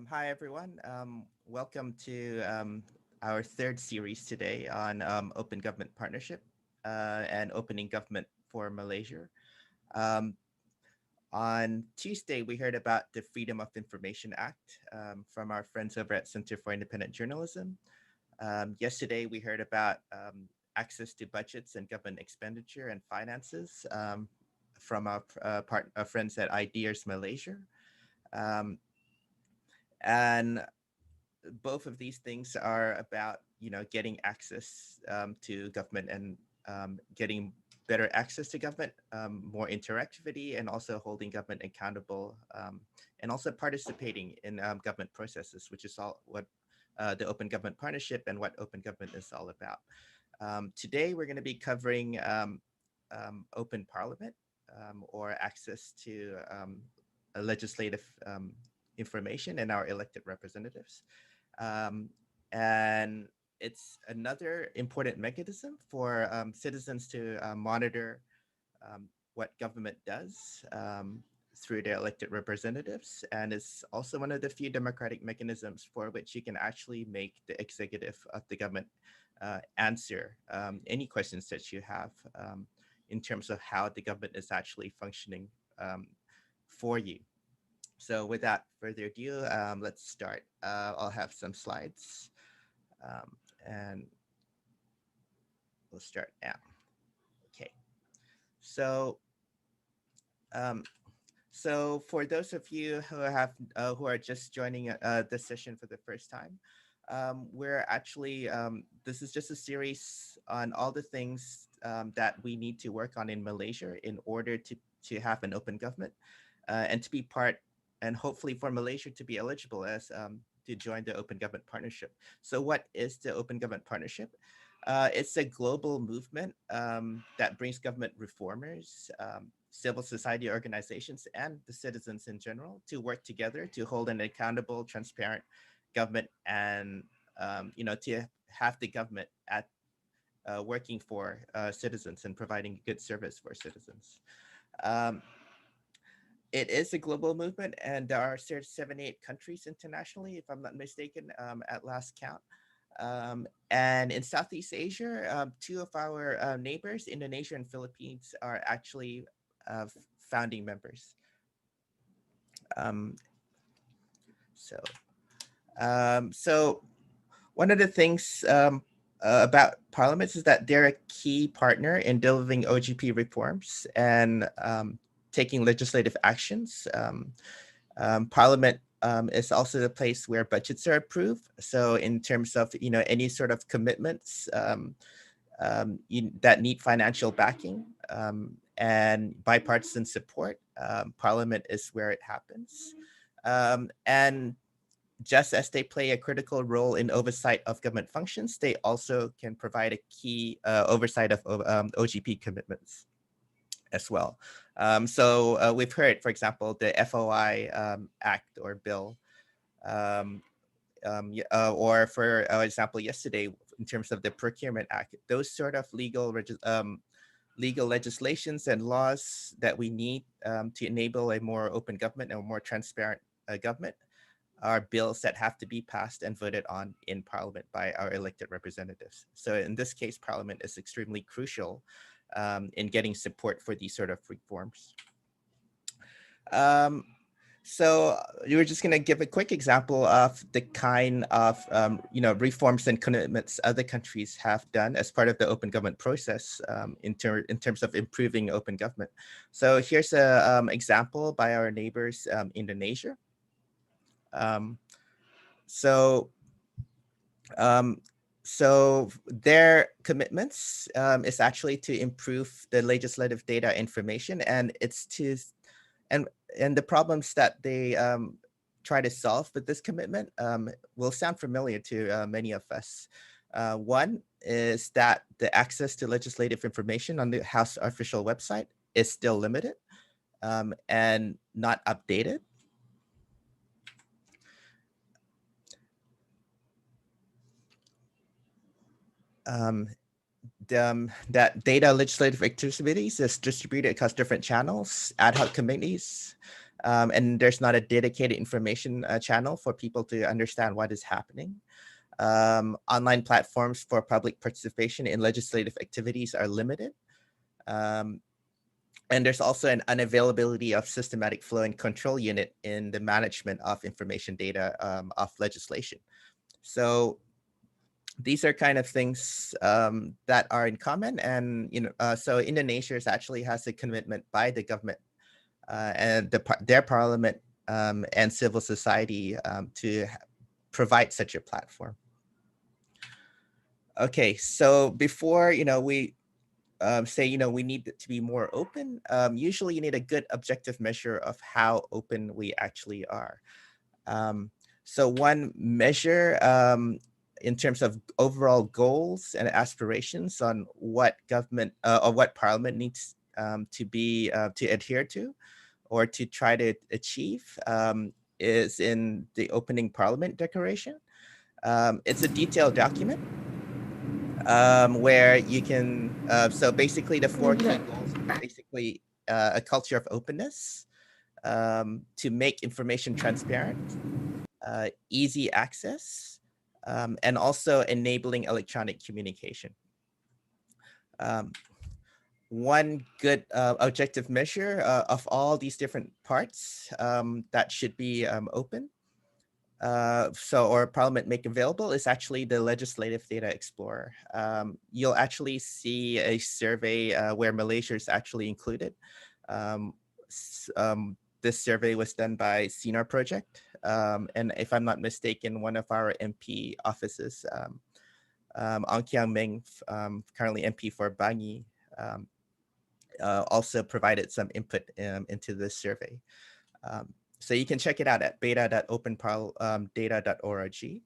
Hi, everyone. Welcome to our third series today on open government partnership and opening government for Malaysia. Um, on Tuesday, we heard about the Freedom of Information Act from our friends over at Center for Independent Journalism. Yesterday, we heard about access to budgets and government expenditure and finances from our friends at Ideas Malaysia. Um, and both of these things are about getting access to government and getting better access to government, more interactivity, and also holding government accountable, and also participating in government processes, which is all what the Open Government Partnership and what open government is all about. Today, we're going to be covering open parliament, or access to a legislative information and our elected representatives. Um, and it's another important mechanism for citizens to monitor what government does through their elected representatives. And it's also one of the few democratic mechanisms for which you can actually make the executive of the government answer any questions that you have in terms of how the government is actually functioning for you. So without further ado, let's start. I'll have some slides, and we'll start now. Okay. So, um, so for those of you who are just joining this session for the first time, we're actually this is just a series on all the things that we need to work on in Malaysia in order to have an open government and to be part, and hopefully for Malaysia to be eligible as to join the Open Government Partnership. So, what is the Open Government Partnership? It's a global movement that brings government reformers, civil society organizations, and the citizens in general to work together to hold an accountable, transparent government, and to have the government at working for citizens and providing good service for citizens. Um, it is a global movement, and there are 78 countries internationally, if I'm not mistaken, at last count. And in Southeast Asia, two of our neighbors, Indonesia and Philippines, are actually founding members. Um, so, so one of the things about parliaments is that they're a key partner in delivering OGP reforms and taking legislative actions. Parliament is also the place where budgets are approved. So in terms of any sort of commitments that need financial backing and bipartisan support, Parliament is where it happens. And just as they play a critical role in oversight of government functions, they also can provide a key oversight of OGP commitments as well. So we've heard, for example, the FOI Act or bill, or for example, yesterday in terms of the Procurement Act, those sort of legal legislations and laws that we need to enable a more open government and a more transparent government are bills that have to be passed and voted on in Parliament by our elected representatives. So in this case, Parliament is extremely crucial in getting support for these sort of reforms. Um, so we were just going to give a quick example of the kind of reforms and commitments other countries have done as part of the open government process in terms of improving open government. So here's a example by our neighbors, Indonesia. Um, so um, so their commitments is actually to improve the legislative data information, and it's to and and the problems that they try to solve with this commitment will sound familiar to many of us. One is that the access to legislative information on the House official website is still limited and not updated. Um, that data legislative activities is distributed across different channels, ad hoc committees, and there's not a dedicated information channel for people to understand what is happening. Online platforms for public participation in legislative activities are limited. And there's also an unavailability of systematic flow and control unit in the management of information data of legislation. So these are kind of things that are in common. And so Indonesia actually has a commitment by the government and their parliament and civil society to provide such a platform. Okay, so before we say we need it to be more open, usually you need a good objective measure of how open we actually are. So one measure in terms of overall goals and aspirations on what government or what parliament needs to adhere to or to try to achieve is in the opening parliament declaration. It's a detailed document where you can, so basically the four key goals are basically a culture of openness, to make information transparent, easy access, and also enabling electronic communication. One good objective measure of all these different parts that should be open or Parliament make available is actually the Legislative Data Explorer. You'll actually see a survey where Malaysia is actually included. This survey was done by Sinar project. And if I'm not mistaken, one of our MP offices, Ong Kiang Meng, currently MP for Bangi, also provided some input into this survey. So you can check it out at beta.openparldata.org.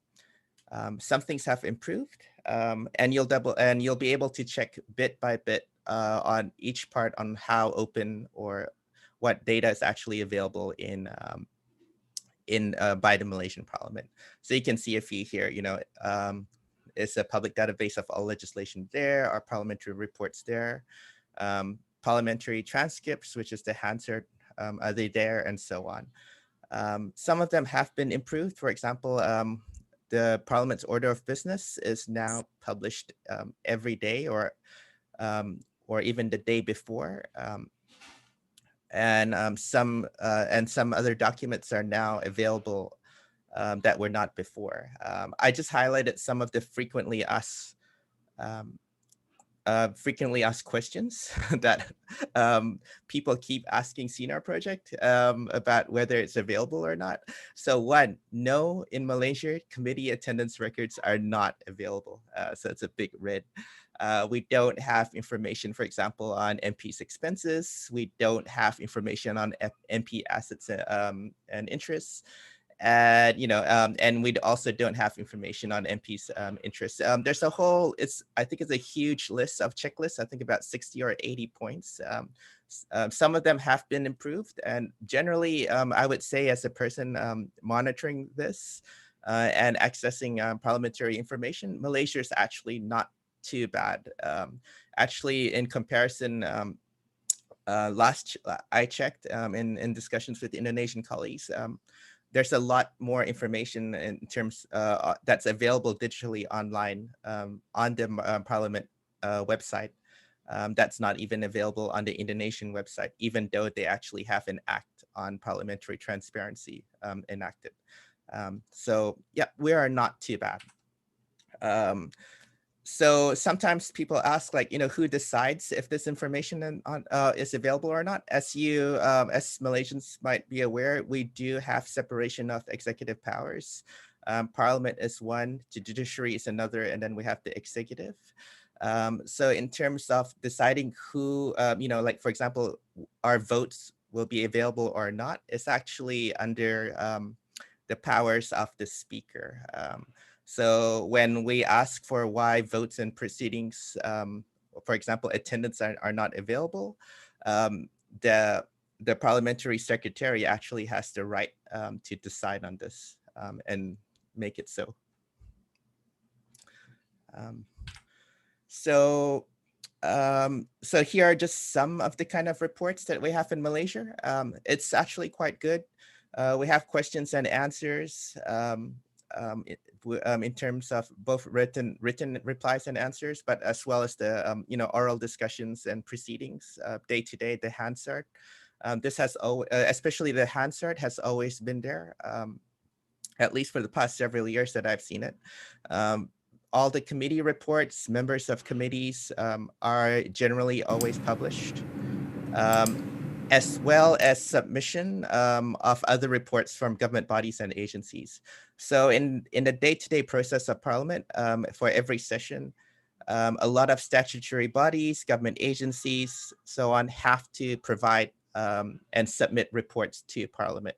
Some things have improved, and you'll be able to check bit by bit on each part on how open or what data is actually available by the Malaysian Parliament. So you can see a few here. It's a public database of all legislation there, our parliamentary reports there, parliamentary transcripts, which is the Hansard, are they there, and so on. Some of them have been improved. For example, the Parliament's Order of Business is now published every day or even the day before. And some other documents are now available that were not before. I just highlighted some of the frequently asked questions that people keep asking Sinar project about whether it's available or not. So one, no, in Malaysia, committee attendance records are not available. So it's a big red. We don't have information, for example, on MP's expenses. We don't have information on MP assets and interests. And and we also don't have information on MP's interests. There's a whole, I think it's a huge list of checklists. I think about 60 or 80 points. Some of them have been improved, and generally, I would say, as a person monitoring this and accessing parliamentary information, Malaysia is actually not too bad. Actually, in comparison, last I checked in discussions with Indonesian colleagues, there's a lot more information in terms that's available digitally online on the Parliament website. That's not even available on the Indonesian website, even though they actually have an act on parliamentary transparency enacted. So yeah, we are not too bad. So sometimes people ask, like, who decides if this information is available or not? As Malaysians might be aware, we do have separation of executive powers. Parliament is one, the judiciary is another, and then we have the executive. So in terms of deciding who, like, for example, our votes will be available or not, it's actually under the powers of the speaker. So when we ask for why votes and proceedings, for example, attendance are not available, the parliamentary secretary actually has the right to decide on this and make it so. So So here are just some of the kind of reports that we have in Malaysia. It's actually quite good. We have questions and answers in terms of both written replies and answers, but as well as the oral discussions and proceedings day to day. The Hansard, this has especially the Hansard has always been there. At least for the past several years that I've seen it. Um, all the committee reports, members of committees are generally always published, um, as well as submission of other reports from government bodies and agencies. So in the day-to-day process of Parliament, for every session, a lot of statutory bodies, government agencies, so on, have to provide and submit reports to Parliament.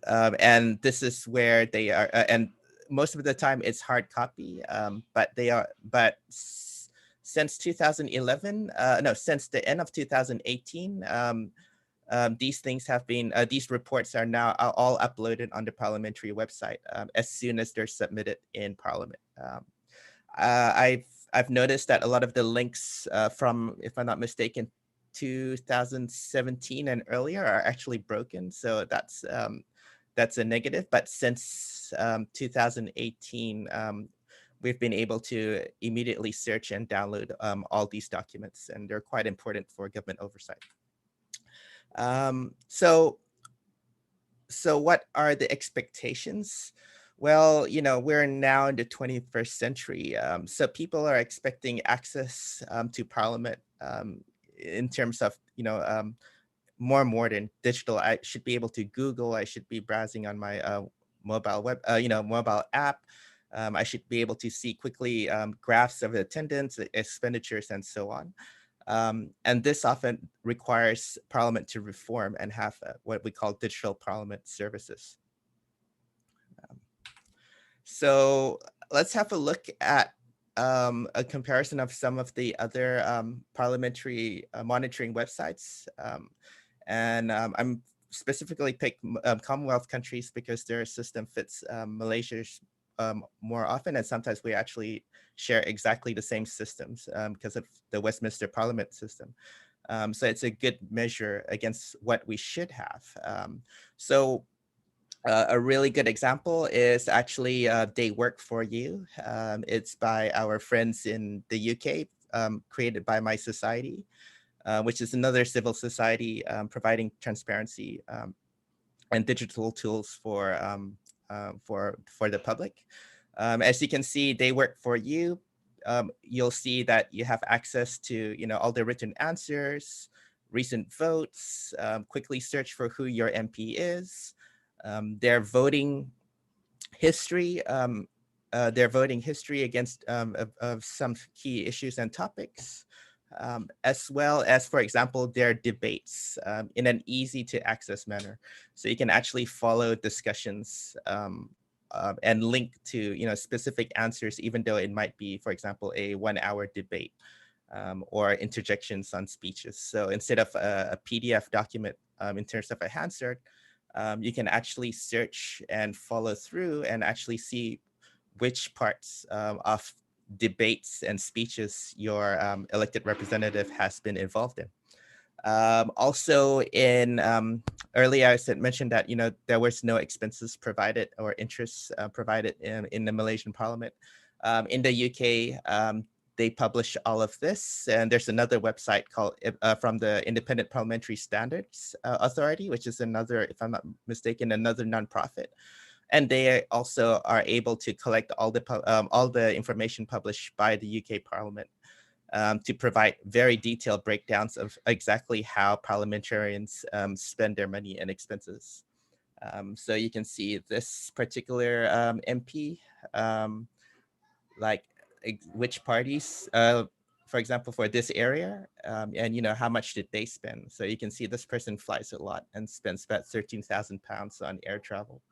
And this is where they are, and most of the time it's hard copy, but they are, since 2011, no, since the end of 2018, these things have been, these reports are now all uploaded on the parliamentary website as soon as they're submitted in Parliament. I've noticed that a lot of the links from, if I'm not mistaken, 2017 and earlier are actually broken. So that's a negative. But since 2018, we've been able to immediately search and download all these documents, and they're quite important for government oversight. So what are the expectations? Well, we're now in the 21st century. So people are expecting access to Parliament in terms of, more modern digital. I should be able to Google. I should be browsing on my mobile app. I should be able to see quickly graphs of attendance, expenditures, and so on. And this often requires Parliament to reform and have what we call digital Parliament services. So let's have a look at a comparison of some of the other parliamentary monitoring websites. And I'm specifically picked Commonwealth countries because their system fits Malaysia's more often, and sometimes we actually share exactly the same systems because of the Westminster Parliament system. So it's a good measure against what we should have. So a really good example is actually They Work For You. It's by our friends in the UK, created by My Society, which is another civil society providing transparency and digital tools for the public. As you can see, They Work For You. You'll see that you have access to all the written answers, recent votes, quickly search for who your MP is, their voting history, against of some key issues and topics, as well as, for example, their debates in an easy to access manner. So you can actually follow discussions and link to specific answers, even though it might be, for example, a 1-hour debate or interjections on speeches. So instead of a PDF document in terms of a Hansard, you can actually search and follow through and actually see which parts of debates and speeches your elected representative has been involved in. Also, in earlier I mentioned that there was no expenses provided or interests provided in the Malaysian Parliament. In the UK, they publish all of this, and there's another website called from the Independent Parliamentary Standards Authority, which is another, if I'm not mistaken, another nonprofit. And they also are able to collect all the information published by the UK Parliament to provide very detailed breakdowns of exactly how parliamentarians spend their money and expenses. So you can see this particular MP, like which parties, for example, for this area, and how much did they spend. So you can see this person flies a lot and spends about £13,000 on air travel.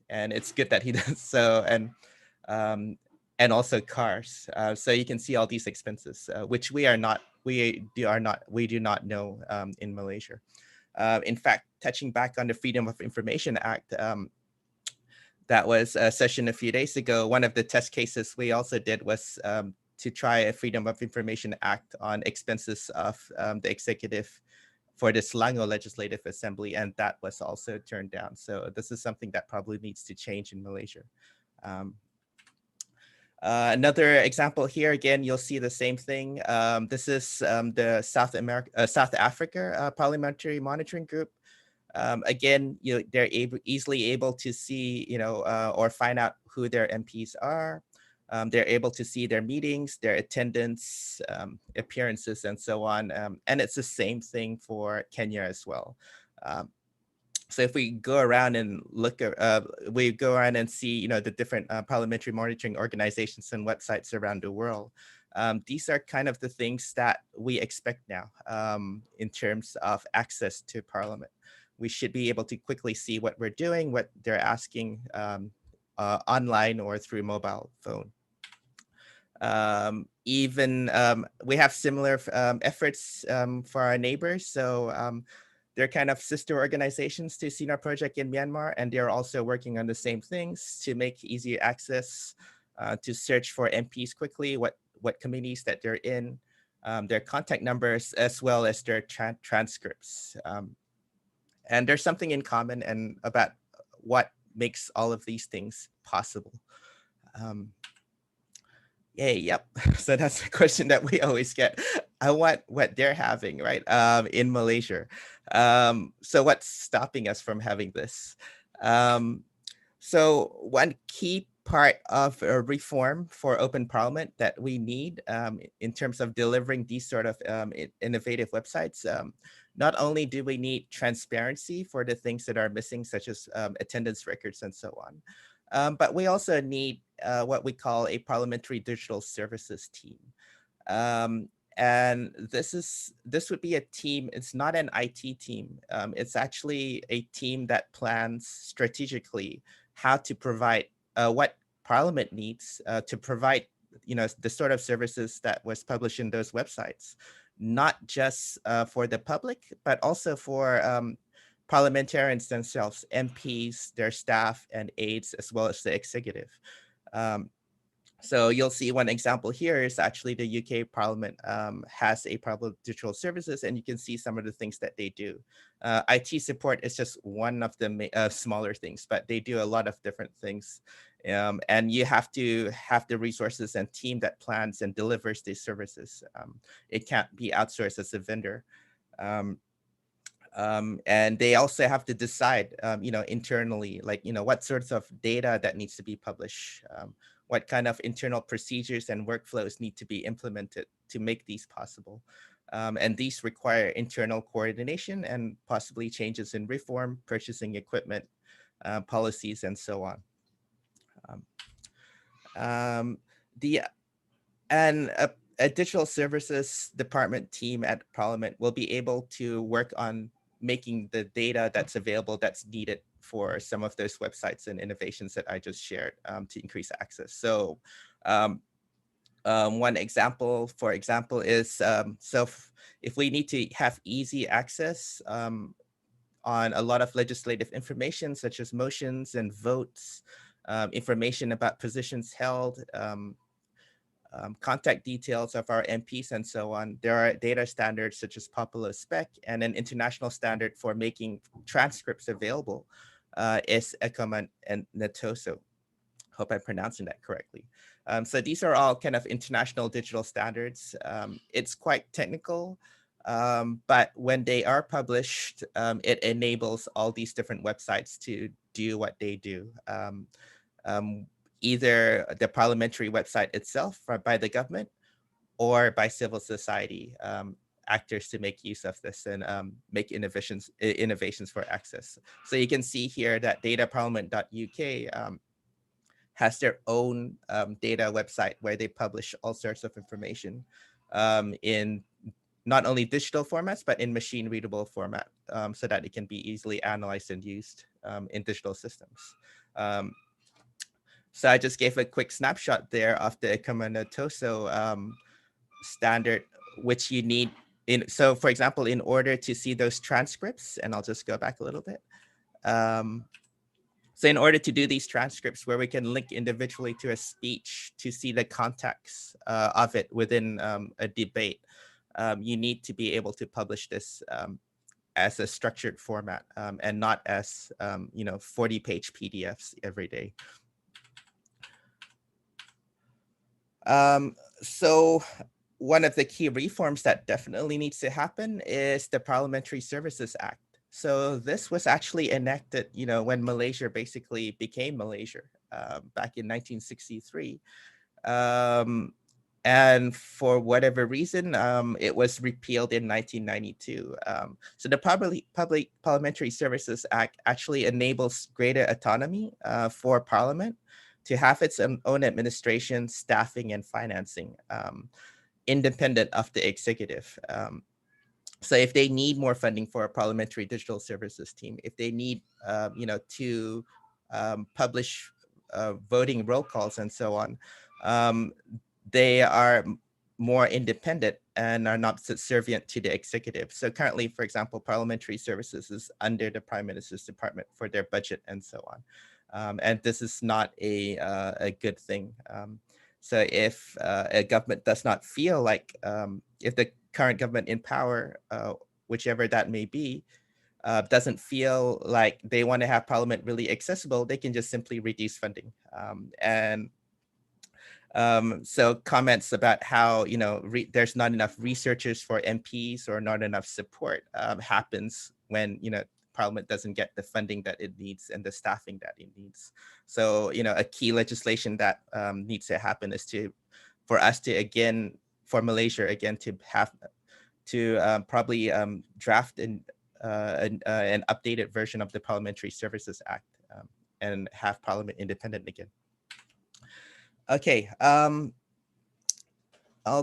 And it's good that he does so, and also cars. So you can see all these expenses, which we do not know in Malaysia. In fact, touching back on the Freedom of Information Act, that was a session a few days ago. One of the test cases we also did was to try a Freedom of Information Act on expenses of the executive for the Selangor Legislative Assembly, and that was also turned down. So this is something that probably needs to change in Malaysia. Um, Another example here, again, you'll see the same thing. This is the South Africa Parliamentary Monitoring Group. Again, they're easily able to see, or find out who their MPs are. They're able to see their meetings, their attendance, appearances, and so on. And it's the same thing for Kenya as well. Um, so if we go around and look at, we go around and see, the different parliamentary monitoring organizations and websites around the world. These are kind of the things that we expect now in terms of access to Parliament. We should be able to quickly see what we're doing, what they're asking online or through mobile phone. Even we have similar efforts for our neighbors. So they're kind of sister organizations to Sinar project in Myanmar, and they're also working on the same things to make easier access, to search for MPs quickly, what committees that they're in, their contact numbers, as well as their transcripts. And there's something in common and about what makes all of these things possible. Yep. So that's the question that we always get. I want what they're having, right? In Malaysia. So what's stopping us from having this? So one key part of a reform for open parliament that we need in terms of delivering these sort of innovative websites, not only do we need transparency for the things that are missing, such as attendance records and so on, but we also need what we call a parliamentary digital services team. And this would be a team. It's not an IT team. It's actually a team that plans strategically how to provide what Parliament needs to provide, the sort of services that was published in those websites, not just for the public, but also for parliamentarians themselves, MPs, their staff and aides, as well as the executive. So you'll see one example here is actually the UK Parliament has a public digital services, and you can see some of the things that they do. IT support is just one of the smaller things, but they do a lot of different things. And you have to have the resources and team that plans and delivers these services. It can't be outsourced as a vendor. And they also have to decide, internally, like, what sorts of data that needs to be published, what kind of internal procedures and workflows need to be implemented to make these possible. And these require internal coordination and possibly changes in reform, purchasing equipment, policies, and so on. The and a digital services department team at Parliament will be able to work on making the data that's available that's needed for some of those websites and innovations that I just shared to increase access. So one example, for example, is if we need to have easy access on a lot of legislative information, such as motions and votes, information about positions held, contact details of our MPs and so on. There are data standards such as Popular Spec, and an international standard for making transcripts available is ECOMA and NATOSO. Hope I'm pronouncing that correctly. So these are all kind of international digital standards. It's quite technical, but when they are published, it enables all these different websites to do what they do. Either the parliamentary website itself by the government or by civil society actors to make use of this and make innovations for access. So you can see here that dataparliament.uk has their own data website where they publish all sorts of information in not only digital formats, but in machine readable format so that it can be easily analyzed and used in digital systems. So I just gave a quick snapshot there of the Economatoso standard, which you need so for example, in order to see those transcripts, and I'll just go back a little bit. So in order to do these transcripts where we can link individually to a speech to see the context of it within a debate, you need to be able to publish this as a structured format and not as 40-page PDFs every day. So one of the key reforms that definitely needs to happen is the Parliamentary Services Act. So this was actually enacted, when Malaysia basically became Malaysia back in 1963. And for whatever reason, it was repealed in 1992. So the Public Parliamentary Services Act actually enables greater autonomy for Parliament to have its own administration, staffing, and financing, independent of the executive. So if they need more funding for a parliamentary digital services team, if they need, to publish voting roll calls and so on, they are more independent and are not subservient to the executive. So currently, for example, parliamentary services is under the Prime Minister's department for their budget and so on. And this is not a good thing. So if a government does not feel like, if the current government in power, whichever that may be, doesn't feel like they want to have parliament really accessible, they can just simply reduce funding. So comments about how there's not enough researchers for MPs or not enough support happens when Parliament doesn't get the funding that it needs and the staffing that it needs. So a key legislation that needs to happen is for Malaysia again to have to probably draft an updated version of the Parliamentary Services Act and have Parliament independent again. Okay, I'll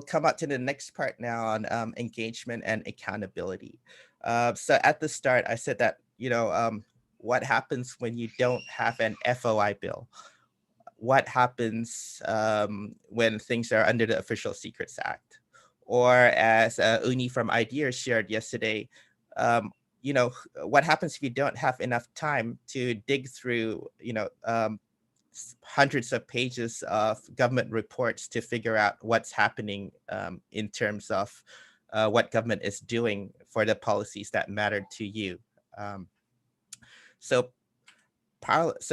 come up to the next part now on engagement and accountability. So at the start, I said that, what happens when you don't have an FOI bill? What happens when things are under the Official Secrets Act? Or as Uni from Ideas shared yesterday, what happens if you don't have enough time to dig through, hundreds of pages of government reports to figure out what's happening in terms of what government is doing for the policies that matter to you. So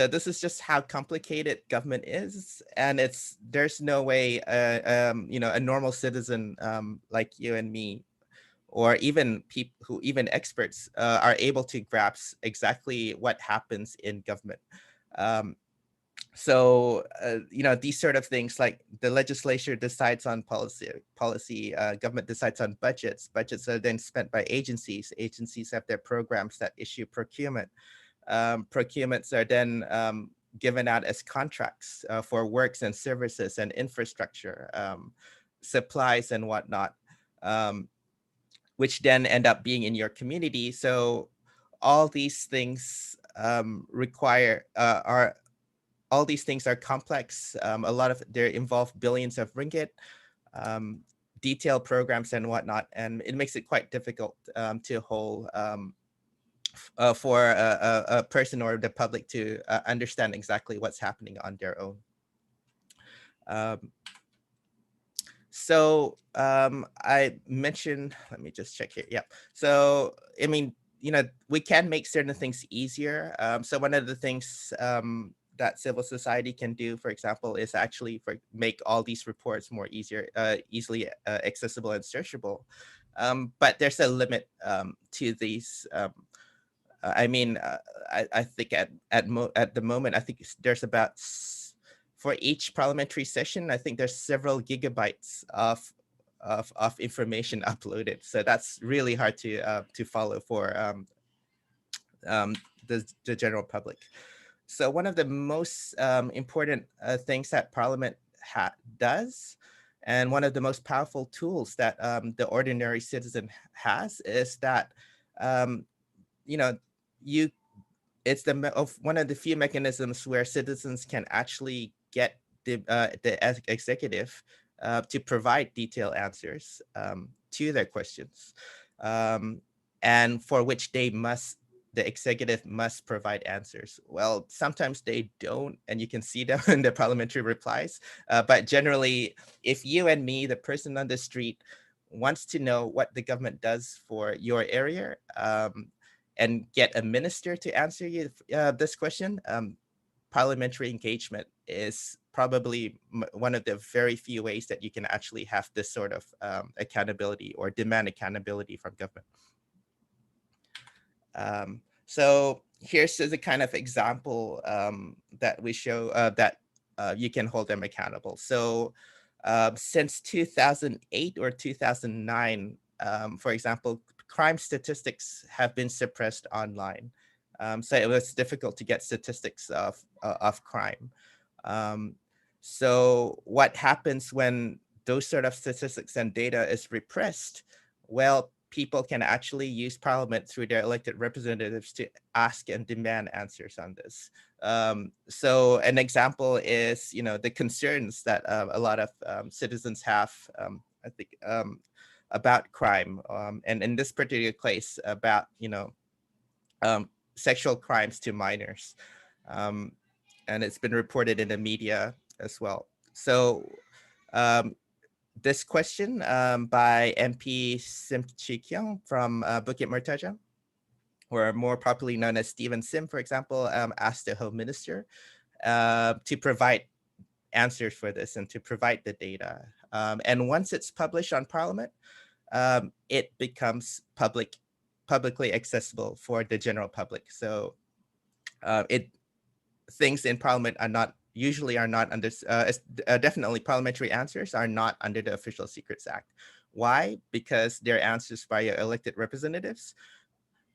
this is just how complicated government is, and there's no way a normal citizen like you and me, or even experts are able to grasp exactly what happens in government. So these sort of things, like the legislature decides on policy, government decides on budgets are then spent by agencies have their programs that issue procurement. Procurements are then given out as contracts for works and services and infrastructure, supplies and whatnot, which then end up being in your community. So all these things all these things are complex. A lot of they involve billions of ringgit, detailed programs and whatnot, and it makes it quite difficult to hold for a person or the public to understand exactly what's happening on their own. So I mentioned, let me just check here. Yeah. So, I mean, we can make certain things easier. So one of the things that civil society can do, for example, is actually make all these reports more easily accessible and searchable. But there's a limit to these. I think at the moment, I think there's about for each parliamentary session, I think there's several gigabytes of information uploaded. So that's really hard to follow for the general public. So one of the most important things that Parliament does, and one of the most powerful tools that the ordinary citizen has, is that it's one of the few mechanisms where citizens can actually get the executive to provide detailed answers to their questions, and for which they must the executive must provide answers. Well, sometimes they don't, and you can see them in the parliamentary replies. But generally, if you and me, the person on the street, wants to know what the government does for your area, and get a minister to answer you this question, parliamentary engagement is probably one of the very few ways that you can actually have this sort of accountability or demand accountability from government. So here's the kind of example that we show that you can hold them accountable. So since 2008 or 2009, for example, crime statistics have been suppressed online. So it was difficult to get statistics of crime. Um, so what happens when those sort of statistics and data is repressed? Well, people can actually use parliament through their elected representatives to ask and demand answers on this. So an example is, the concerns that a lot of citizens have, I think, about crime, and in this particular case, about sexual crimes to minors, um, and it's been reported in the media as well. So um, this question by MP Sim Chi Kyung from Bukit Mertajam, or more popularly known as Stephen Sim, for example, asked the Home Minister to provide answers for this and to provide the data. And once it's published on Parliament, it becomes publicly accessible for the general public. So it things in Parliament are not usually are not under definitely parliamentary answers are not under the Official Secrets Act. Why? Because they're answers by your elected representatives,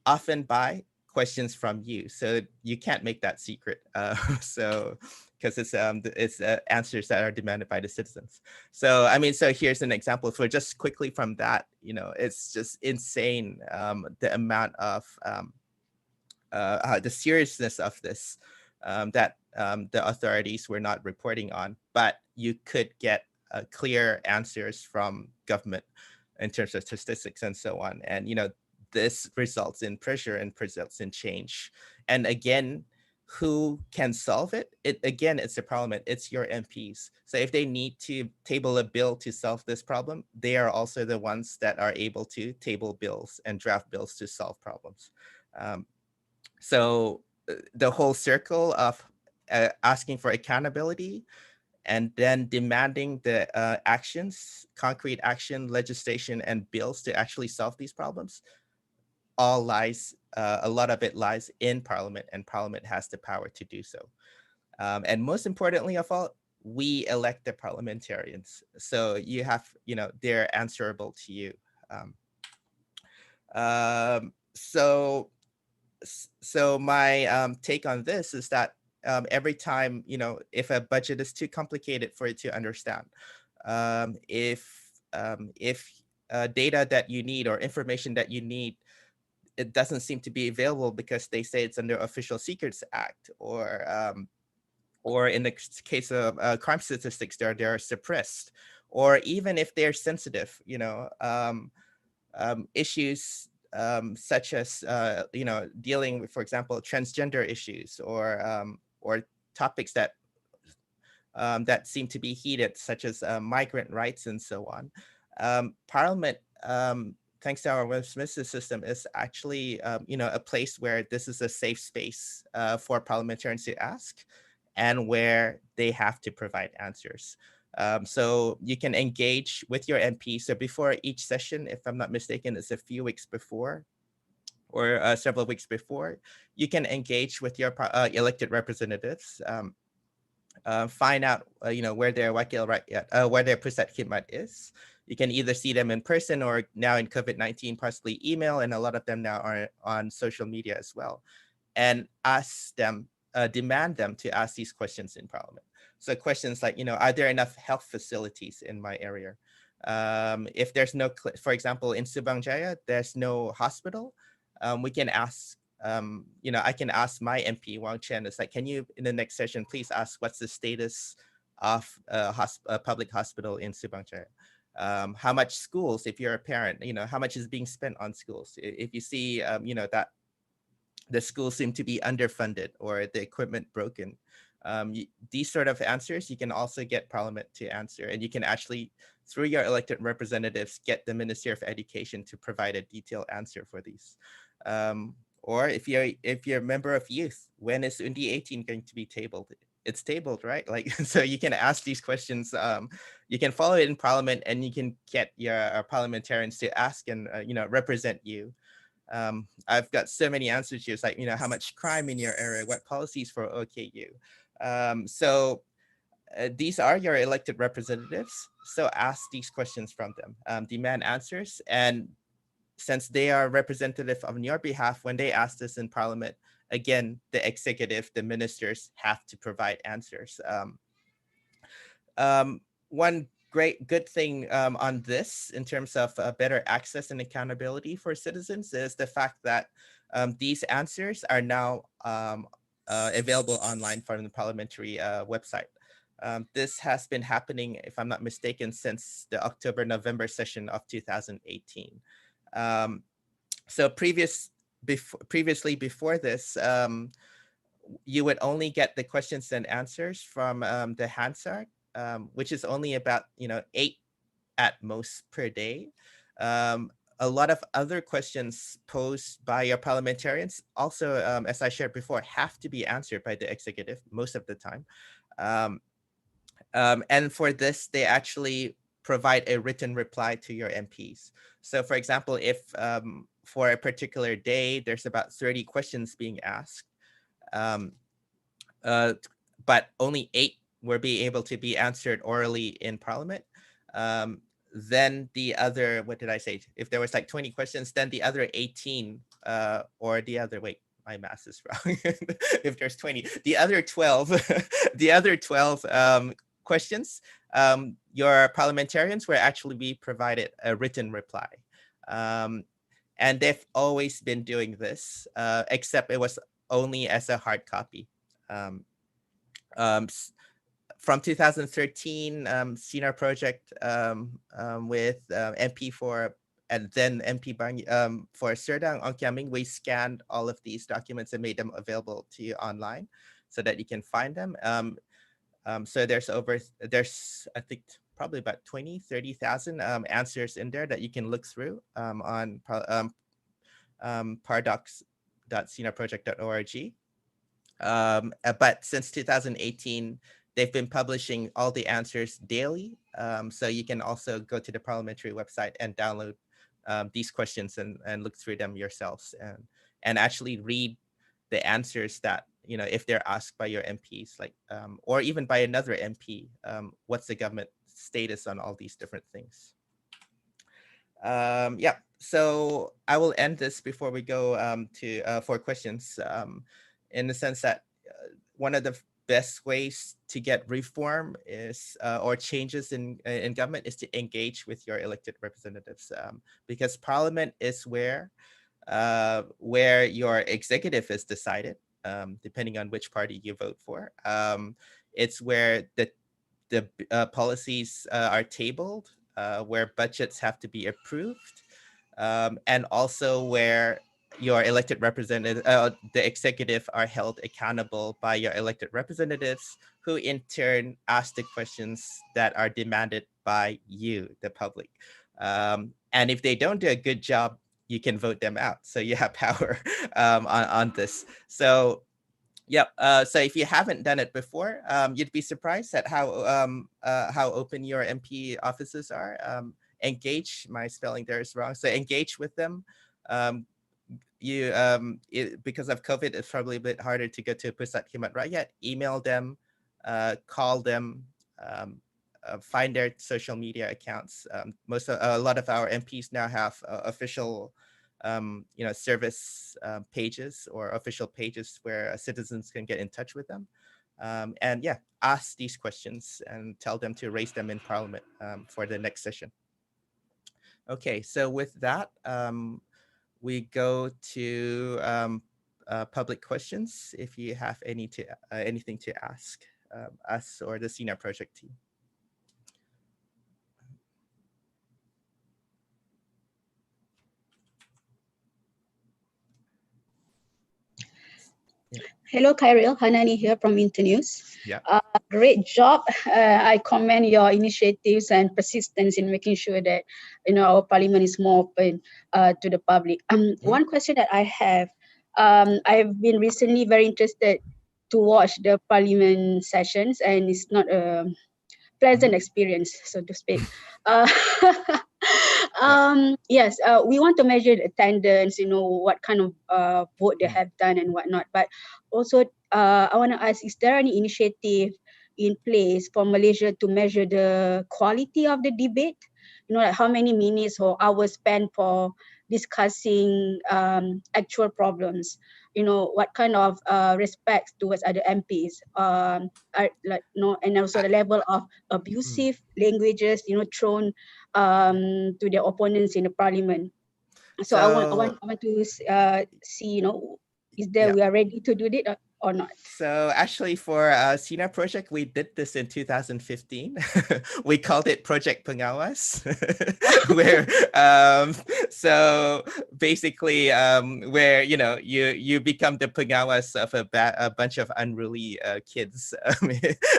often by questions from you. So you can't make that secret. So because it's answers that are demanded by the citizens. So I mean, so here's an example. So just quickly from that, it's just insane, the amount of the seriousness of this, that the authorities were not reporting on, but you could get clear answers from government in terms of statistics and so on. And, this results in pressure and results in change. And again, who can solve it? Again, it's the parliament, it's your MPs. So if they need to table a bill to solve this problem, they are also the ones that are able to table bills and draft bills to solve problems. Um, so the whole circle of asking for accountability and then demanding the actions, concrete action, legislation, and bills to actually solve these problems, all lies, a lot of it lies in Parliament, and Parliament has the power to do so. And most importantly of all, we elect the parliamentarians. So you have, they're answerable to you. Um, so my take on this is that every time, if a budget is too complicated for it to understand, if data that you need or information that you need, it doesn't seem to be available because they say it's under Official Secrets Act, or in the case of crime statistics, they're suppressed, or even if they're sensitive, issues such as dealing with, for example, transgender issues, or topics that seem to be heated, such as migrant rights and so on. Parliament, thanks to our Westminster system, is actually a place where this is a safe space for parliamentarians to ask, and where they have to provide answers. So you can engage with your MP. So before each session, if I'm not mistaken, it's a few weeks before, or several weeks before, you can engage with your elected representatives, find out where their where their pusat khidmat is. You can either see them in person, or now in COVID-19, possibly email, and a lot of them now are on social media as well, and ask them, demand them to ask these questions in Parliament. So questions like, are there enough health facilities in my area? If there's no, for example, in Subang Jaya, there's no hospital, we can ask, I can ask my MP, Wang Chen, it's like, can you, in the next session, please ask what's the status of a public hospital in Subang Jaya? How much schools, if you're a parent, how much is being spent on schools? If you see, that the schools seem to be underfunded or the equipment broken. These sort of answers you can also get Parliament to answer, and you can actually, through your elected representatives, get the Ministry of Education to provide a detailed answer for these. Or if you're a member of youth, when is Undi 18 going to be tabled? It's tabled, right? Like, so you can ask these questions. You can follow it in Parliament, and you can get your parliamentarians to ask and represent you. I've got so many answers here. It's like, how much crime in your area, what policies for OKU. These are your elected representatives. So ask these questions from them, demand answers. And since they are representative on your behalf, when they ask this in Parliament, again, the executive, the ministers have to provide answers. One good thing on this in terms of better access and accountability for citizens is the fact that these answers are now available online from the parliamentary website. This has been happening, if I'm not mistaken, since the October-November session of 2018. So previously before this, you would only get the questions and answers from the Hansard, which is only about 8 at most per day. A lot of other questions posed by your parliamentarians also, as I shared before, have to be answered by the executive most of the time. And for this, they actually provide a written reply to your MPs. So for example, if for a particular day, there's about 30 questions being asked, but only 8 were being able to be answered orally in Parliament. Then the other, what did I say? If there was like 20 questions, then the other 18, or the other, wait, my math is wrong. If there's 20, the other 12, the other 12 questions, your parliamentarians will actually be provided a written reply. And they've always been doing this, except it was only as a hard copy. From 2013, Sinar project with MP for and then MP Bang for Serdang Ong Kiaming, we scanned all of these documents and made them available to you online so that you can find them. So there's I think probably about 30,000 answers in there that you can look through on pardocs.sinarproject.org. But since 2018, they've been publishing all the answers daily. So you can also go to the parliamentary website and download these questions and look through them yourselves and actually read the answers that, if they're asked by your MPs, like, or even by another MP, what's the government status on all these different things. Yeah, so I will end this before we go to for questions, in the sense that one of the best ways to get reform is or changes in government is to engage with your elected representatives, because Parliament is where your executive is decided, depending on which party you vote for. It's where the policies are tabled, where budgets have to be approved, and also where your elected representative, the executive, are held accountable by your elected representatives, who in turn ask the questions that are demanded by you, the public. And if they don't do a good job, you can vote them out. So you have power on this. So yep. So if you haven't done it before, you'd be surprised at how open your MP offices are. Engage. My spelling there is wrong. So engage with them. Because of COVID, it's probably a bit harder to get to Pusat Khidmat Rakyat. Email them, call them, find their social media accounts. A lot of our MPs now have official service pages or official pages where citizens can get in touch with them. And yeah, ask these questions and tell them to raise them in Parliament for the next session. Okay, so with that, we go to public questions. If you have anything to ask us or the Sinar project team. Hello, Kyril. Hanani here from Internews. Yeah. Great job. I commend your initiatives and persistence in making sure that our parliament is more open to the public. Mhm. One question that I have, I've been recently very interested to watch the parliament sessions, and it's not a Mhm. pleasant experience, so to speak. Uh, Yeah. yes, we want to measure the attendance, what kind of vote they Mhm. have done and whatnot. But also, I want to ask, is there any initiative in place for Malaysia to measure the quality of the debate? Like how many minutes or hours spent for discussing actual problems? What kind of respect towards other MPs? Are like and also I, the level of mm, abusive languages thrown yeah. to their opponents in the parliament. So I want I So want I want to see is there yeah. we are ready to do it or not. So actually, for Sinar project, we did this in 2015. We called it Project Pengawas, where so basically where you become the pengawas of a bunch of unruly kids,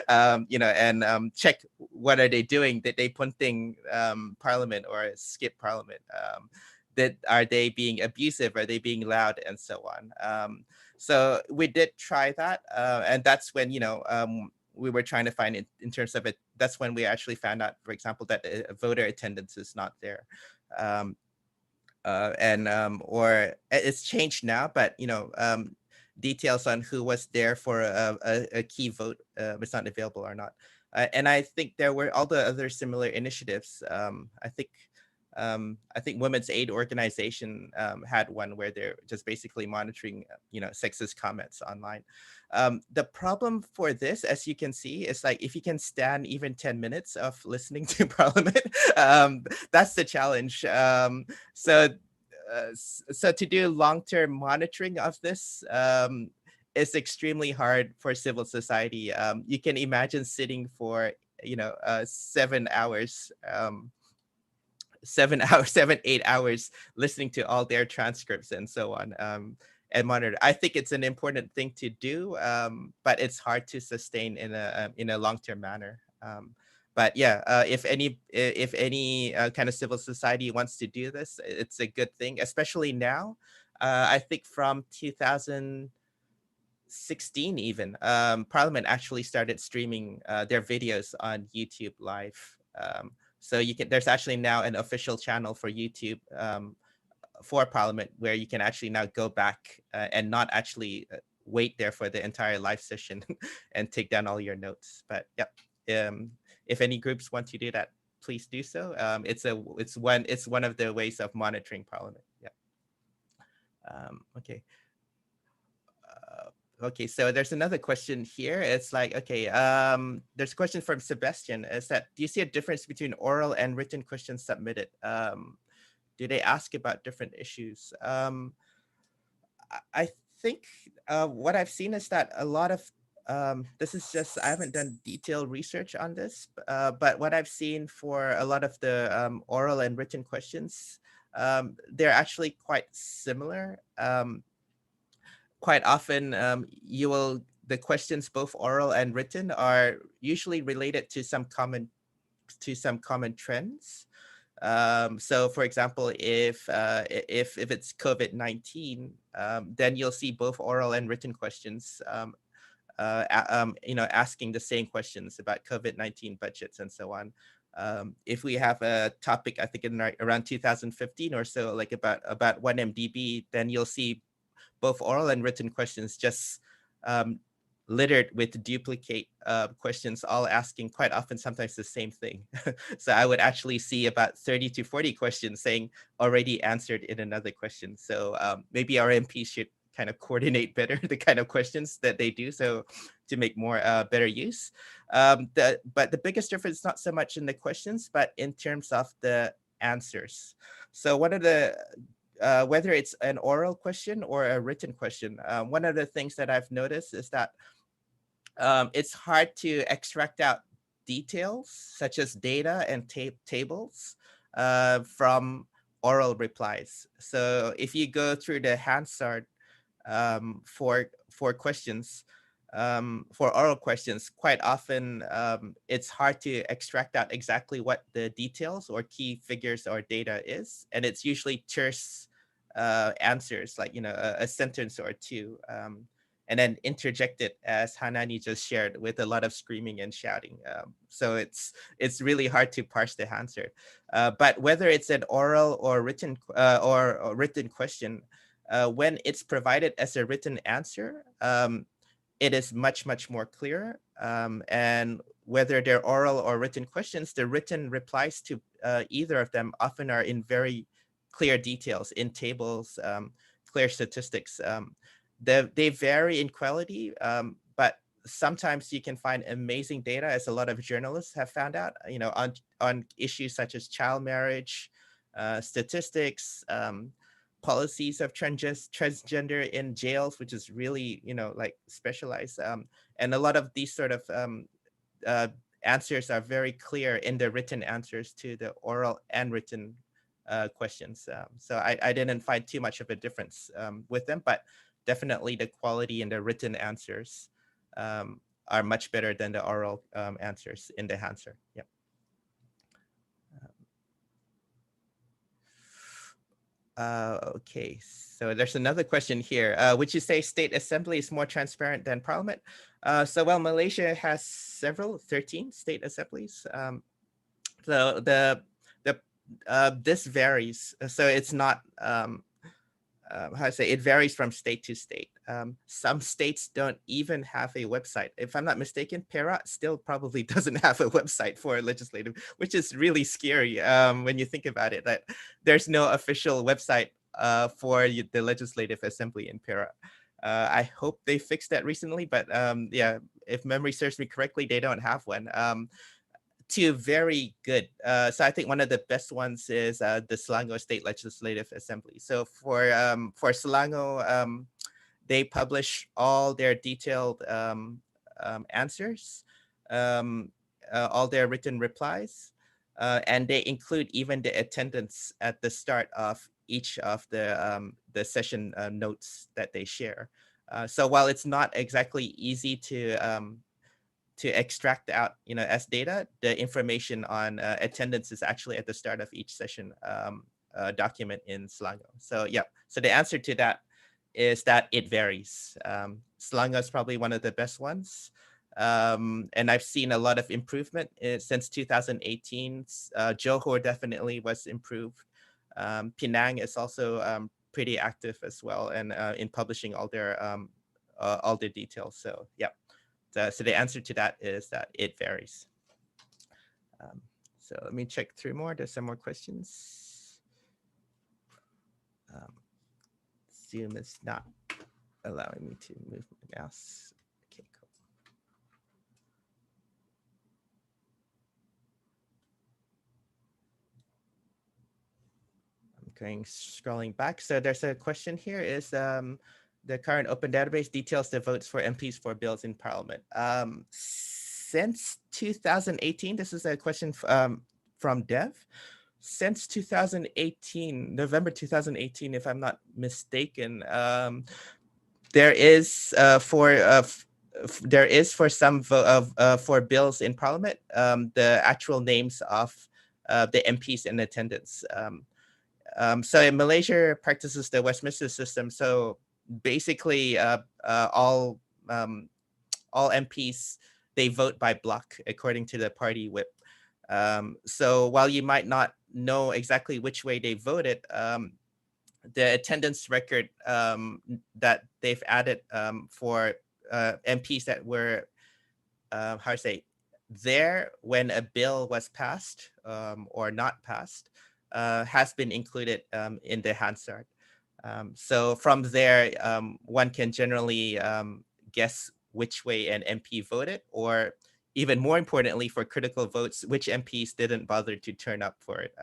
and check what are they doing? Did they punting Parliament or skip Parliament? That are they being abusive? Are they being loud and so on? So we did try that, and that's when we were trying to find it in terms of it. That's when we actually found out, for example, that voter attendance is not there, um, and or it's changed now, but details on who was there for a key vote was not available or not. And I think there were all the other similar initiatives. I think Women's Aid Organization had one where they're just basically monitoring, sexist comments online. The problem for this, as you can see, is like if you can stand even 10 minutes of listening to Parliament, that's the challenge. So to do long-term monitoring of this is extremely hard for civil society. You can imagine sitting for 7 hours 7 hours 7 8 hours listening to all their transcripts and so on, and monitor. I think it's an important thing to do, but it's hard to sustain in a long-term manner. But yeah, if any kind of civil society wants to do this, it's a good thing, especially now. I think from 2016 even, Parliament actually started streaming their videos on YouTube live. So there's actually now an official channel for YouTube, for Parliament, where you can actually now go back and not actually wait there for the entire live session and take down all your notes. But yeah, if any groups want to do that, please do so. It's one of the ways of monitoring Parliament. Yeah. Okay. Okay, so there's another question here. It's like, okay, there's a question from Sebastian. Is that, do you see a difference between oral and written questions submitted? Do they ask about different issues? I think what I've seen is that a lot of this is just, I haven't done detailed research on this, but what I've seen for a lot of the oral and written questions, they're actually quite similar. Quite often the questions, both oral and written, are usually related to some common trends. So for example, if it's COVID-19, then you'll see both oral and written questions, asking the same questions about COVID-19 budgets and so on. If we have a topic, I think around 2015 or so, like about 1MDB, then you'll see both oral and written questions just um, littered with duplicate questions, all asking quite often sometimes the same thing. So I would actually see about 30 to 40 questions saying already answered in another question. So maybe our MPs should kind of coordinate better the kind of questions that they do, so to make more better use. But the biggest difference, not so much in the questions, but in terms of the answers. So one of the whether it's an oral question or a written question, one of the things that I've noticed is that it's hard to extract out details such as data and tables from oral replies. So if you go through the Hansard, for questions, for oral questions, quite often it's hard to extract out exactly what the details or key figures or data is, and it's usually terse answers, like a sentence or two, and then interject it, as Hanani just shared, with a lot of screaming and shouting. So it's really hard to parse the answer. But whether it's an oral or written or written question, when it's provided as a written answer, it is much more clear. And whether they're oral or written questions, the written replies to either of them often are in very clear details, in tables, clear statistics. They vary in quality, but sometimes you can find amazing data, as a lot of journalists have found out, on issues such as child marriage, statistics, policies of transgender in jails, which is really, like specialized. And a lot of these sort of uh, answers are very clear in the written answers to the oral and written questions. So I didn't find too much of a difference with them, but definitely the quality in the written answers are much better than the oral answers in the answer. Yep. Okay, so there's another question here. Would you say state assembly is more transparent than parliament? So, well, Malaysia has 13 state assemblies. So this varies. So it's not how to say, it varies from state to state. Some states don't even have a website. If I'm not mistaken, Perak still probably doesn't have a website for legislative, which is really scary when you think about it, that there's no official website for the Legislative Assembly in Perak. I hope they fixed that recently, but yeah, if memory serves me correctly, they don't have one. Two very good. So I think one of the best ones is the Selangor State Legislative Assembly. So for Selangor, they publish all their detailed answers, all their written replies, and they include even the attendance at the start of each of the session notes that they share. So while it's not exactly easy to extract out, as data, the information on attendance is actually at the start of each session document in Selangor. So yeah, so the answer to that is that it varies. Selangor is probably one of the best ones. And I've seen a lot of improvement since 2018. Johor definitely was improved. Penang is also pretty active as well, and in publishing all their details. So yeah. So the answer to that is that it varies. So let me check through more. There's some more questions. Zoom is not allowing me to move my mouse. Okay, cool. I'm scrolling back. So there's a question here. Is the current open database details the votes for MPs for bills in Parliament? Since 2018, this is a question from Dev. Since 2018, November 2018, if I'm not mistaken, there is for some for bills in Parliament the actual names of the MPs in attendance. So in Malaysia practices the Westminster system. So basically, all MPs, they vote by block according to the party whip. So while you might not know exactly which way they voted, the attendance record that they've added for MPs that were there when a bill was passed or not passed has been included in the Hansard. So from there, one can generally guess which way an MP voted, or even more importantly, for critical votes, which MPs didn't bother to turn up for it.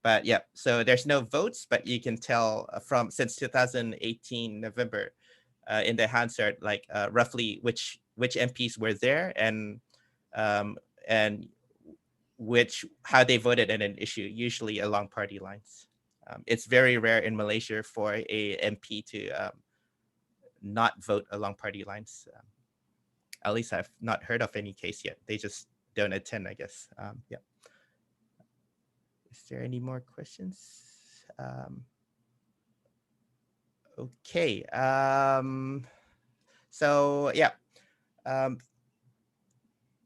But yeah, so there's no votes, but you can tell from since 2018 November in the Hansard, like roughly which MPs were there and how they voted in an issue, usually along party lines. It's very rare in Malaysia for a MP to not vote along party lines. At least I've not heard of any case yet. They just don't attend, I guess. Yeah. Is there any more questions? Okay. So yeah. Um,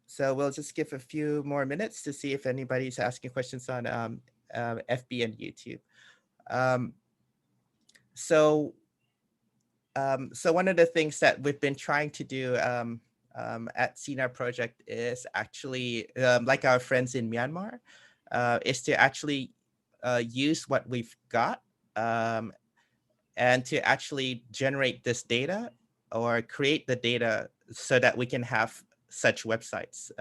so we'll just give a few more minutes to see if anybody's asking questions on FB and YouTube. Um, so so one of the things that we've been trying to do at Sinar project is actually, like our friends in Myanmar, is to actually use what we've got and to actually generate this data or create the data so that we can have such websites.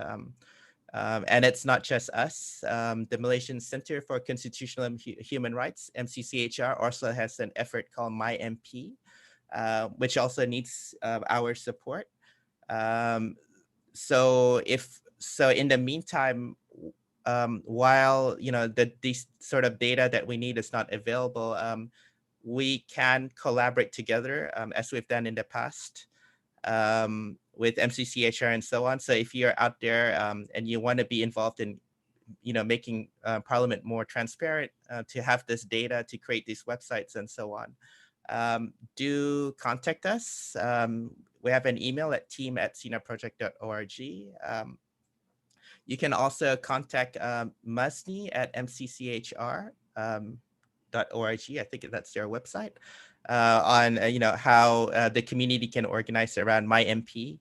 And it's not just us. The Malaysian Center for Constitutional and Human Rights, MCCHR, also has an effort called My MP, which also needs our support. So in the meantime, while these sort of data that we need is not available, we can collaborate together as we've done in the past with MCCHR and so on. So if you're out there and you want to be involved in making Parliament more transparent, to have this data, to create these websites and so on, do contact us. We have an email at team@sinarproject.org. You can also contact Musni at mcchr.org. I think that's their website, on how the community can organize around My MP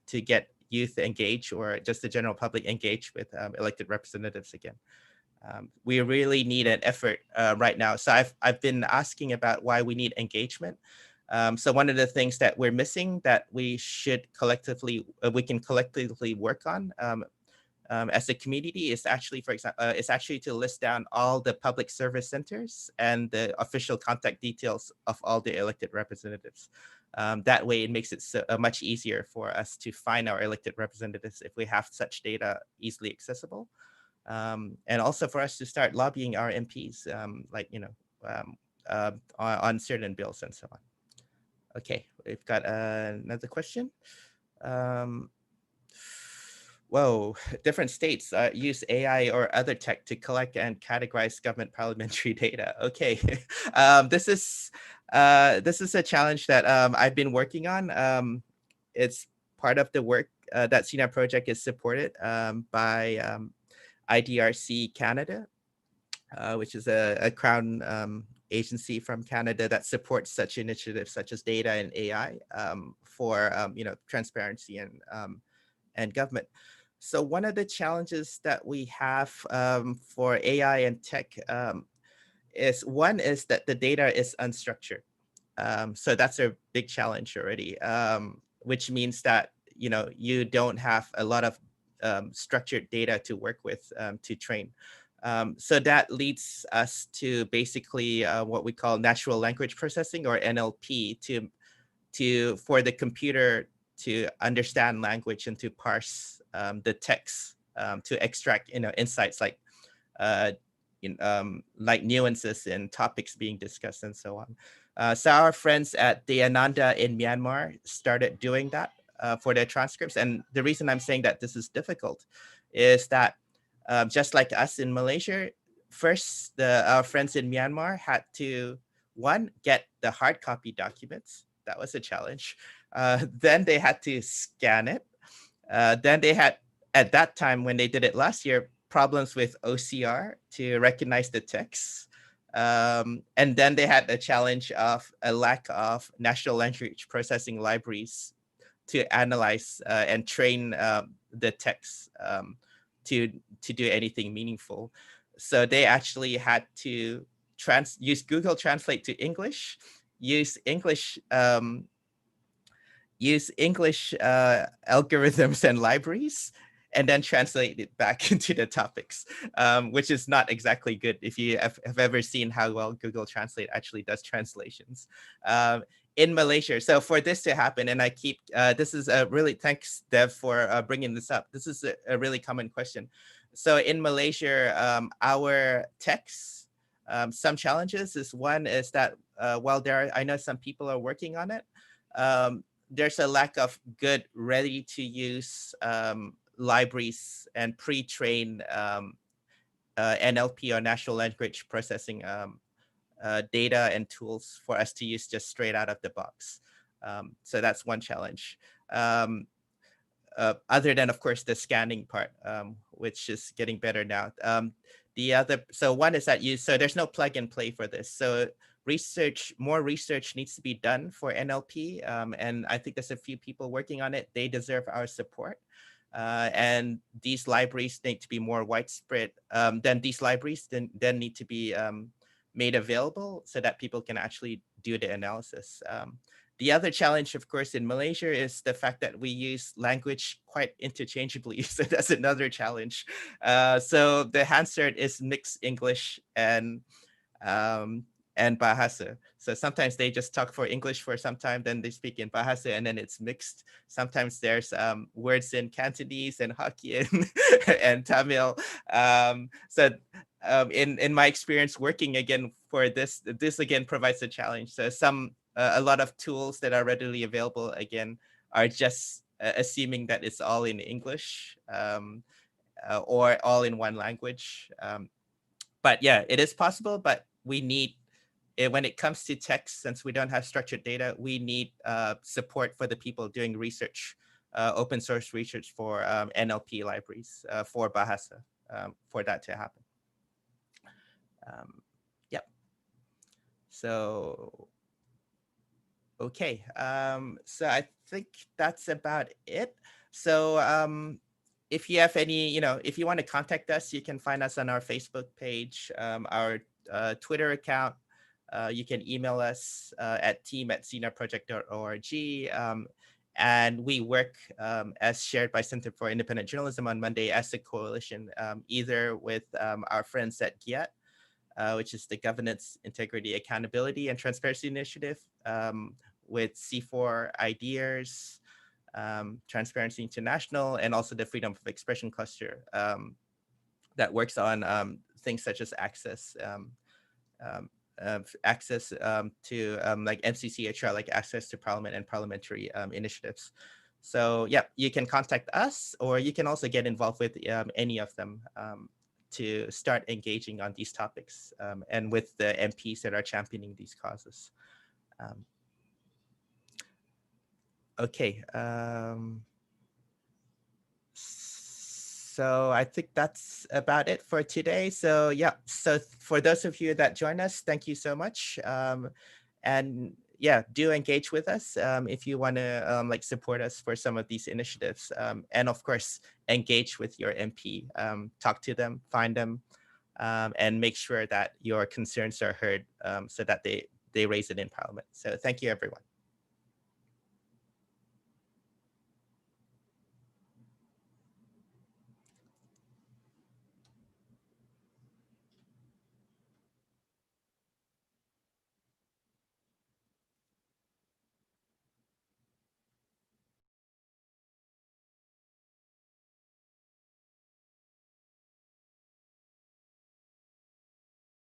to get youth engaged or just the general public engaged with elected representatives again. We really need an effort right now. So I've been asking about why we need engagement. So one of the things that we're missing that we should we can collectively work on as a community is actually, for example, is actually to list down all the public service centers and the official contact details of all the elected representatives. That way, it makes it much easier for us to find our elected representatives if we have such data easily accessible. And also for us to start lobbying our MPs, on certain bills and so on. Okay, we've got another question. Whoa, different states use AI or other tech to collect and categorize government parliamentary data. Okay, this is a challenge that I've been working on. It's part of the work that Sinar project is supported by IDRC Canada, which is a crown agency from Canada that supports such initiatives such as data and AI for transparency and government. So one of the challenges that we have for AI and tech is that the data is unstructured. So that's a big challenge already, which means that you don't have a lot of structured data to work with to train. So that leads us to basically what we call natural language processing, or NLP, for the computer to understand language and to parse the text to extract insights like nuances in topics being discussed and so on. So our friends at the Ananda in Myanmar started doing that for their transcripts. And the reason I'm saying that this is difficult is that just like us in Malaysia, first our friends in Myanmar had to, one, get the hard copy documents. That was a challenge. Then they had to scan it. Then they had, at that time when they did it last year, problems with OCR to recognize the text. And then they had a challenge of a lack of natural language processing libraries to analyze and train the text to do anything meaningful. So they actually had to use Google Translate to English, use English algorithms and libraries, and then translate it back into the topics, which is not exactly good if you have ever seen how well Google Translate actually does translations in Malaysia. So for this to happen, and this is a really, thanks Dev for bringing this up. This is a really common question. So in Malaysia, our texts, some challenges is, one is that while I know some people are working on it, there's a lack of good, ready-to-use libraries and pre-trained NLP or natural language processing data and tools for us to use just straight out of the box. So that's one challenge. Other than, of course, the scanning part, which is getting better now. The other, so one is that so there's no plug and play for this. So more research needs to be done for NLP. And I think there's a few people working on it. They deserve our support. And these libraries need to be more widespread. Then these libraries then need to be made available so that people can actually do the analysis. The other challenge, of course, in Malaysia is the fact that we use language quite interchangeably. So that's another challenge. So the Hansard is mixed English and Bahasa. So sometimes they just talk for English for some time, then they speak in Bahasa, and then it's mixed. Sometimes there's words in Cantonese and Hokkien and Tamil. In my experience working again for this again provides a challenge. So a lot of tools that are readily available again are just assuming that it's all in English or all in one language. But yeah, it is possible, but we need, when it comes to text, since we don't have structured data, we need support for the people doing research, open source research for NLP libraries for Bahasa for that to happen. Yep. So, okay. So I think that's about it. So if you have any, if you want to contact us, you can find us on our Facebook page, our Twitter account. You can email us at team@sinarproject.org. And we work as shared by Center for Independent Journalism on Monday as a coalition, either with our friends at GIAT, which is the Governance, Integrity, Accountability, and Transparency Initiative, with C4 Ideas, Transparency International, and also the Freedom of Expression Cluster that works on things such as access to like MCCHR, like access to Parliament and parliamentary initiatives. So yeah, you can contact us, or you can also get involved with any of them to start engaging on these topics and with the MPs that are championing these causes. Okay. So I think that's about it for today. So yeah, so for those of you that join us, thank you so much. And yeah, do engage with us if you want to like support us for some of these initiatives. And of course, engage with your MP, talk to them, find them, and make sure that your concerns are heard so that they raise it in Parliament. So thank you, everyone.